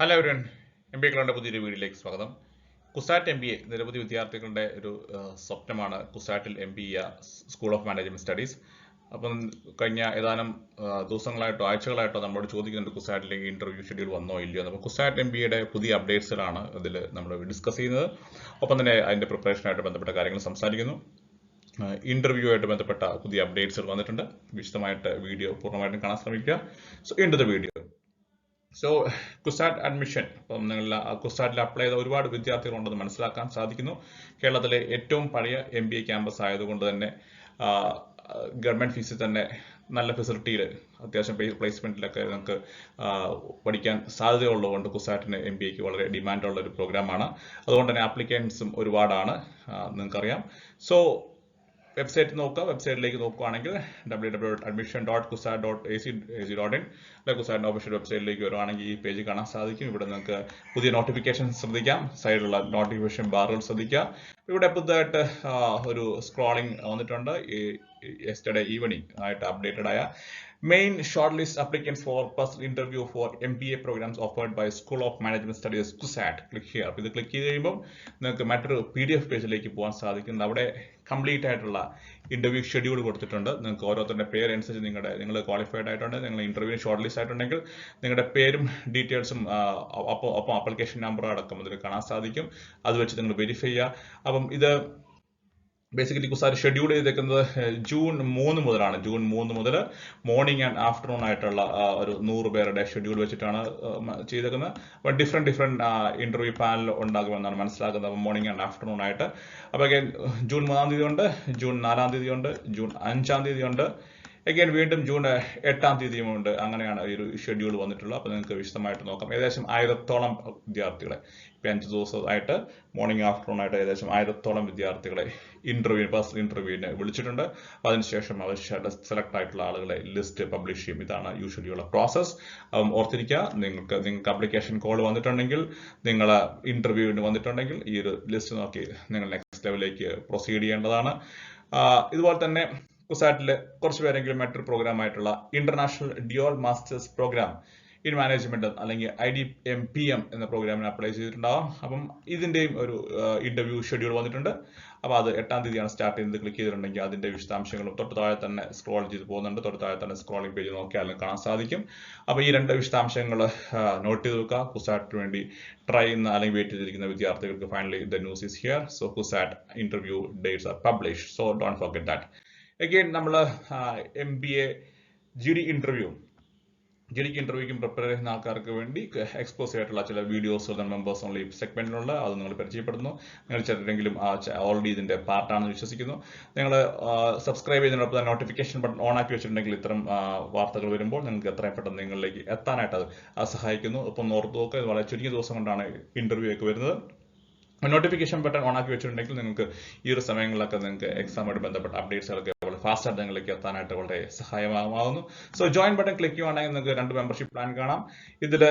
Hello everyone, MBA ക്ലാസ്സിൻ്റെ പുതിയൊരു വീഡിയോയിലേക്ക് സ്വാഗതം. കുസാറ്റ് MBA നിരവധി വിദ്യാർത്ഥികളുടെ ഒരു സ്വപ്നമാണ് കുസാറ്റിൽ MBA school of management studies. അപ്പം കഴിഞ്ഞ ഏതാനും ദിവസങ്ങളായിട്ടോ ആഴ്ചകളായിട്ടോ നമ്മളോട് ചോദിക്കുന്നുണ്ട് കുസാറ്റിലേക്ക് ഇന്റർവ്യൂ ഷെഡ്യൂൾ വന്നോ ഇല്ലയോ. അപ്പോൾ കുസാറ്റ് MBAയുടെ പുതിയ അപ്ഡേറ്റ്സിലാണ് ഇതിൽ നമ്മൾ ഡിസ്കസ് ചെയ്യുന്നത്. ഒപ്പം തന്നെ അതിൻ്റെ പ്രിപ്പറേഷനായിട്ട് ബന്ധപ്പെട്ട കാര്യങ്ങൾ സംസാരിക്കുന്നു. ഇന്റർവ്യൂ ആയിട്ട് ബന്ധപ്പെട്ട പുതിയ അപ്ഡേറ്റ്സുകൾ വന്നിട്ടുണ്ട്. വിശദമായിട്ട് വീഡിയോ പൂർണ്ണമായിട്ടും കാണാൻ ശ്രമിക്കുക. So into the video. So CUSAT admission, അപ്പം നിങ്ങൾ കുസാറ്റിൽ അപ്ലൈ ചെയ്ത ഒരുപാട് വിദ്യാർത്ഥികളുണ്ടെന്ന് മനസ്സിലാക്കാൻ സാധിക്കുന്നു. കേരളത്തിലെ ഏറ്റവും പഴയ MBA ക്യാമ്പസ് ആയതുകൊണ്ട് തന്നെ ഗവൺമെന്റ് ഫീസിൽ തന്നെ നല്ല ഫെസിലിറ്റിയിൽ അത്യാവശ്യം പ്ലേസ്മെന്റിലൊക്കെ നിങ്ങൾക്ക് പഠിക്കാൻ സാധ്യതയുള്ളതുകൊണ്ട് കുസാറ്റിന് MBAക്ക് വളരെ ഡിമാൻഡുള്ള ഒരു പ്രോഗ്രാമാണ്. അതുകൊണ്ട് തന്നെ ആപ്ലിക്കൻസും ഒരുപാടാണ്, നിങ്ങൾക്കറിയാം. സോ വെബ്സൈറ്റ് നോക്കുക. വെബ്സൈറ്റിലേക്ക് നോക്കുകയാണെങ്കിൽ www.admission.kusat.ac.in കുസാറ്റിന്റെ ഒഫീഷ്യൽ വെബ്സൈറ്റിലേക്ക് വരുവാണെങ്കിൽ ഈ പേജ് കാണാൻ സാധിക്കും. ഇവിടെ നിങ്ങൾക്ക് പുതിയ നോട്ടിഫിക്കേഷൻ ശ്രദ്ധിക്കാം. സൈഡിലുള്ള നോട്ടിഫിക്കേഷൻ ബാറുകൾ ശ്രദ്ധിക്കുക. ഇവിടെ പുതുതായിട്ട് ഒരു സ്ക്രോളിംഗ് വന്നിട്ടുണ്ട്. യെസ്റ്റർഡേ ഈവനിങ് ആയിട്ട് അപ്ഡേറ്റഡ് ആയ main short list applicants for personal interview for MBA programmes offered by school of management studies CUSAT. Click ചെയ്യുക. അപ്പോൾ ഇത് ക്ലിക്ക് ചെയ്ത് കഴിയുമ്പോൾ നിങ്ങൾക്ക് മറ്റൊരു PDF പേജിലേക്ക് പോകാൻ സാധിക്കുന്നത്. അവിടെ കംപ്ലീറ്റ് ആയിട്ടുള്ള ഇന്റർവ്യൂ ഷെഡ്യൂൾ കൊടുത്തിട്ടുണ്ട്. നിങ്ങൾക്ക് ഓരോരുത്തരുടെ പേരനുസരിച്ച് നിങ്ങൾ ക്വാളിഫൈഡ് ആയിട്ടുണ്ട്, നിങ്ങൾ ഇന്റർവ്യൂ ഷോർട്ട് ലിസ്റ്റ് ആയിട്ടുണ്ടെങ്കിൽ നിങ്ങളുടെ പേരും ഡീറ്റെയിൽസും ഒപ്പം ആപ്ലിക്കേഷൻ നമ്പർ അടക്കം അതിൽ കാണാൻ സാധിക്കും. അത് വെച്ച് നിങ്ങൾ വെരിഫൈ ചെയ്യുക. അപ്പം ഇത് ബേസിക്കലി കുസാറ്റ് ഷെഡ്യൂൾ ചെയ്തേക്കുന്നത് ജൂൺ 3 മുതലാണ്. ജൂൺ 3 മുതൽ മോർണിംഗ് ആൻഡ് ആഫ്റ്റർനൂൺ ആയിട്ടുള്ള ഒരു 100 പേരുടെ ഷെഡ്യൂൾ വെച്ചിട്ടാണ് ചെയ്തേക്കുന്നത്. അപ്പോൾ ഡിഫറെന്റ് ഇന്റർവ്യൂ പാനൽ ഉണ്ടാകുമെന്നാണ് മനസ്സിലാക്കുന്നത്. അപ്പോൾ മോർണിംഗ് ആൻഡ് ആഫ്റ്റർനൂൺ ആയിട്ട്. അപ്പോൾ ജൂൺ 3-ാം തീയതി ഉണ്ട്, ജൂൺ 4-ാം തീയതി ഉണ്ട്, ജൂൺ 5-ാം തീയതി ഉണ്ട്, വീണ്ടും ജൂൺ 8-ാം തീയതിയും ഉണ്ട്. അങ്ങനെയാണ് ഈ ഒരു ഷെഡ്യൂൾ വന്നിട്ടുള്ളത്. അപ്പോൾ നിങ്ങൾക്ക് വിശദമായിട്ട് നോക്കാം. ഏകദേശം 1000-ഓളം വിദ്യാർത്ഥികളെ ഇപ്പം 5 ദിവസമായിട്ട് മോർണിംഗ് ആഫ്റ്റർനൂൺ ആയിട്ട് ഏകദേശം 1000-ഓളം വിദ്യാർത്ഥികളെ പേഴ്സണൽ ഇന്റർവ്യൂവിന് വിളിച്ചിട്ടുണ്ട്. അതിനുശേഷം അവർ സെലക്ട് ആയിട്ടുള്ള ആളുകളെ ലിസ്റ്റ് പബ്ലിഷ് ചെയ്യും. ഇതാണ് യൂഷ്വലി ഉള്ള പ്രോസസ്. ഓർത്തിരിക്കുക, നിങ്ങൾക്ക് അപ്ലിക്കേഷൻ കോൾ വന്നിട്ടുണ്ടെങ്കിൽ, നിങ്ങൾ ഇന്റർവ്യൂവിന് വന്നിട്ടുണ്ടെങ്കിൽ ഈ ഒരു ലിസ്റ്റ് നോക്കി നിങ്ങൾ നെക്സ്റ്റ് ലെവലിലേക്ക് പ്രൊസീഡ് ചെയ്യേണ്ടതാണ്. ഇതുപോലെ തന്നെ കുസാറ്റിൽ കുറച്ച് പേരെങ്കിലും മറ്റൊരു പ്രോഗ്രാം ആയിട്ടുള്ള international dual master's programme in management അല്ലെങ്കിൽ IDMPM എന്ന പ്രോഗ്രാമിന് അപ്ലൈ ചെയ്തിട്ടുണ്ടാവാം. അപ്പം ഇതിന്റെയും ഒരു ഇന്റർവ്യൂ ഷെഡ്യൂൾ വന്നിട്ടുണ്ട്. അപ്പോൾ അത് 8-ാം തീയതിയാണ് സ്റ്റാർട്ട് ചെയ്യുന്നത്. ക്ലിക്ക് ചെയ്തിട്ടുണ്ടെങ്കിൽ അതിന്റെ വിശദാംശങ്ങളും തൊട്ട് താഴെ തന്നെ സ്ക്രോൾ ചെയ്ത് പോകുന്നുണ്ട്. തൊട്ട് താഴെ തന്നെ സ്ക്രോളിംഗ് പേജ് നോക്കിയാലും കാണാൻ സാധിക്കും. അപ്പോൾ ഈ 2 വിശദാംശങ്ങൾ നോട്ട് ചെയ്ത് വെക്കുക. കുസാറ്റിന് വേണ്ടി ട്രൈ ചെയ്യുന്ന അല്ലെങ്കിൽ വെയിറ്റ് ചെയ്തിരിക്കുന്ന വിദ്യാർത്ഥികൾക്ക് finally the news is here. So CUSAT interview dates R publish. So don't forget that. നമ്മൾ MBA GD ഇന്റർവ്യൂക്കും പ്രിപ്പയർ ചെയ്യുന്ന ആൾക്കാർക്ക് വേണ്ടി എക്സ്പോസ് ആയിട്ടുള്ള ചില വീഡിയോസ് മെമ്പേഴ്സ് ഓൺലി സെഗ്മെന്റിലുള്ള അത് നിങ്ങൾ പരിചയപ്പെടുന്നു. നിങ്ങൾ ചിലരെങ്കിലും ഓൾറെഡി ഇതിന്റെ പാർട്ടാണെന്ന് വിശ്വസിക്കുന്നു. നിങ്ങൾ സബ്സ്ക്രൈബ് ചെയ്യുന്നതിനൊപ്പം തന്നെ നോട്ടിഫിക്കേഷൻ ബട്ടൺ ഓൺ ആക്കി വെച്ചിട്ടുണ്ടെങ്കിൽ ഇത്തരം വാർത്തകൾ വരുമ്പോൾ നിങ്ങൾക്ക് എത്രയും പെട്ടെന്ന് നിങ്ങളിലേക്ക് എത്താനായിട്ട് അത് സഹായിക്കുന്നു. ഒപ്പം ഓർത്ത് നോക്കുക, വളരെ ചുരുങ്ങിയ ദിവസം കൊണ്ടാണ് ഇന്റർവ്യൂ ഒക്കെ വരുന്നത്. നോട്ടിഫിക്കേഷൻ ബട്ടൺ ഓൺ ആക്കി വെച്ചിട്ടുണ്ടെങ്കിൽ നിങ്ങൾക്ക് ഈ ഒരു സമയങ്ങളിലൊക്കെ നിങ്ങൾക്ക് എക്സാമായിട്ട് ബന്ധപ്പെട്ട അപ്ഡേറ്റ്സുകളൊക്കെ വളരെ ഫാസ്റ്റായിട്ട് നിങ്ങളിലേക്ക് എത്താനായിട്ട് വളരെ സഹായമാകുന്നു. സോ ജോയിൻ ബട്ടൺ ക്ലിക്ക് ചെയ്യുവാണെങ്കിൽ നിങ്ങൾക്ക് 2 മെമ്പർഷിപ്പ് പ്ലാൻ കാണാം. ഇതിൽ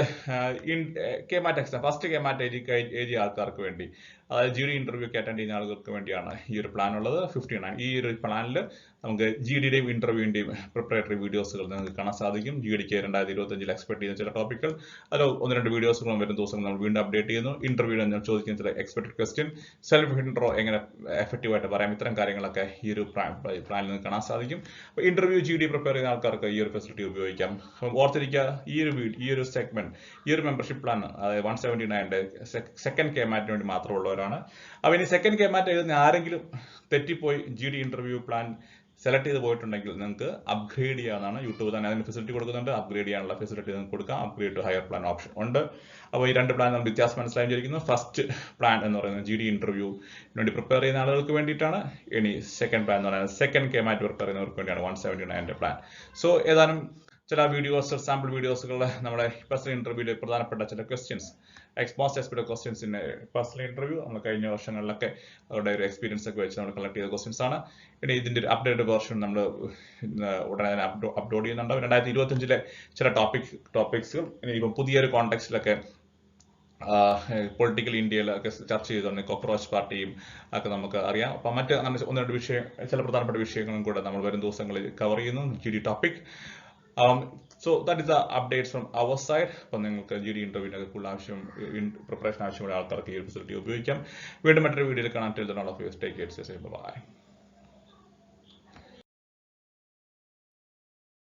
KMAT എക്സാം ഫസ്റ്റ് KMAT എഴുതിയ ആൾക്കാർക്ക് വേണ്ടി, അതായത് GD ഇന്റർവ്യൂക്ക് അറ്റൻഡ് ചെയ്യുന്ന ആളുകൾക്ക് വേണ്ടിയാണ് ഈ ഒരു പ്ലാൻ ഉള്ളത്. 59. ഈ ഒരു പ്ലാനിൽ നമുക്ക് GDയുടെയും ഇന്റർവ്യൂവിന്റെയും പ്രിപ്പറേറ്ററി വീഡിയോസുകൾ നിങ്ങൾക്ക് കാണാൻ സാധിക്കും. GDക്ക് 2025 എക്സ്പെക്ട് ചെയ്യുന്ന ചില ടോപ്പിക്കുകൾ, അതിൽ 1-2 വീഡിയോസുകളും വരും ദിവസങ്ങൾ നമ്മൾ വീണ്ടും അപ്ഡേറ്റ് ചെയ്യുന്നു. ഇന്റർവ്യൂവിൽ നമ്മൾ ചോദിക്കുന്ന ചില എക്സ്പെക്ടഡ് ക്വസ്റ്റ്യൻ, സെൽഫ് ഇൻട്രോ എങ്ങനെ എഫക്റ്റീവായിട്ട് പറയാം, ഇത്തരം കാര്യങ്ങളൊക്കെ ഈ ഒരു പ്ലാനിൽ നിന്ന് കാണാൻ സാധിക്കും. അപ്പോൾ ഇന്റർവ്യൂ GD പ്രിപ്പയർ ചെയ്യുന്ന ആൾക്കാർക്ക് ഈ ഒരു ഫെസിലിറ്റി ഉപയോഗിക്കാം. ഓർത്തിരിക്കുക, ഈ ഒരു സെഗ്മെന്റ്, ഈ ഒരു മെമ്പർഷിപ്പ് പ്ലാൻ, അതായത് 179 സെക്കൻഡ് KMATന് വേണ്ടി മാത്രമുള്ളവരാണ്. അപ്പോൾ ഇനി സെക്കൻഡ് KMAT എഴുതുന്ന ആരെങ്കിലും തെറ്റിപ്പോയി GD ഇന്റർവ്യൂ പ്ലാൻ സെലക്ട് ചെയ്ത് പോയിട്ടുണ്ടെങ്കിൽ നിങ്ങൾക്ക് അപ്ഗ്രേഡ് ചെയ്യാവുന്നതാണ്. യൂട്യൂബ് തന്നെ അതിന് ഫെസിലിറ്റി കൊടുക്കുന്നുണ്ട്. അപ്ഗ്രേഡ് ചെയ്യാനുള്ള ഫെസിലിറ്റി നിങ്ങൾക്ക് കൊടുക്കാം. Upgrade to higher plan option ഉണ്ട്. അപ്പോൾ ഈ 2 പ്ലാൻ നമ്മൾ വ്യത്യാസം മനസ്സിലായിരിക്കുന്നു. ഫസ്റ്റ് പ്ലാൻ എന്ന് പറയുന്നത് GD ഇന്റർവ്യൂ വേണ്ടി പ്രിപ്പയർ ചെയ്യുന്ന ആളുകൾക്ക് വേണ്ടിയിട്ടാണ്. ഇനി സെക്കൻഡ് പ്ലാൻ എന്ന് പറയുന്നത് സെക്കൻഡ് KMAT പ്രിപ്പയർ ചെയ്യുന്നവർക്ക് വേണ്ടിയാണ് 179 പ്ലാൻ. സോ ഏതാനും ചില വീഡിയോസ്, സാമ്പിൾ വീഡിയോസുകൾ നമ്മുടെ പേഴ്സണൽ ഇന്റർവ്യൂവിലെ പ്രധാനപ്പെട്ട ചില questions, most expected questions in personal interview നമ്മൾ കഴിഞ്ഞ വർഷങ്ങളിലൊക്കെ അവരുടെ ഒരു എക്സ്പീരിയൻസ് ഒക്കെ വെച്ച് നമ്മൾ കളക്ട് ചെയ്ത ക്വസ്റ്റ്യൻസ് ആണ്. ഇനി ഇതിന്റെ ഒരു അപ്ഡേറ്റഡ് വേർഷൻ നമ്മൾ ഉടനെ അപ്ലോഡ് ചെയ്യുന്നുണ്ട്. 2025 ചില ടോപ്പിക്സുകൾ ഇപ്പം പുതിയൊരു കോണ്ടെക്സ്റ്റിലൊക്കെ പൊളിറ്റിക്കൽ ഇന്ത്യയിലൊക്കെ ചർച്ച ചെയ്തുകൊണ്ട് കോക്രോച്ച് പാർട്ടിയും ഒക്കെ നമുക്ക് അറിയാം. അപ്പം മറ്റ് അങ്ങനെ 1-2 ചില പ്രധാനപ്പെട്ട വിഷയങ്ങളും കൂടെ നമ്മൾ വരും ദിവസങ്ങളിൽ കവർ ചെയ്യുന്നു. GD topic so that is the updates from അവർ സൈഡ്. അപ്പം നിങ്ങൾക്ക് GD ഇന്റർവ്യൂവിനൊക്കെ കൂടുതൽ ആവശ്യം പ്രിപ്പറേഷൻ ആവശ്യമുള്ള ആൾക്കാർക്ക് ഈ ഒരു ഫെസിലിറ്റി ഉപയോഗിക്കാം. വീണ്ടും മറ്റൊരു വീഡിയോയിൽ കാണാൻ. Till then, all of you, stay safe. Bye.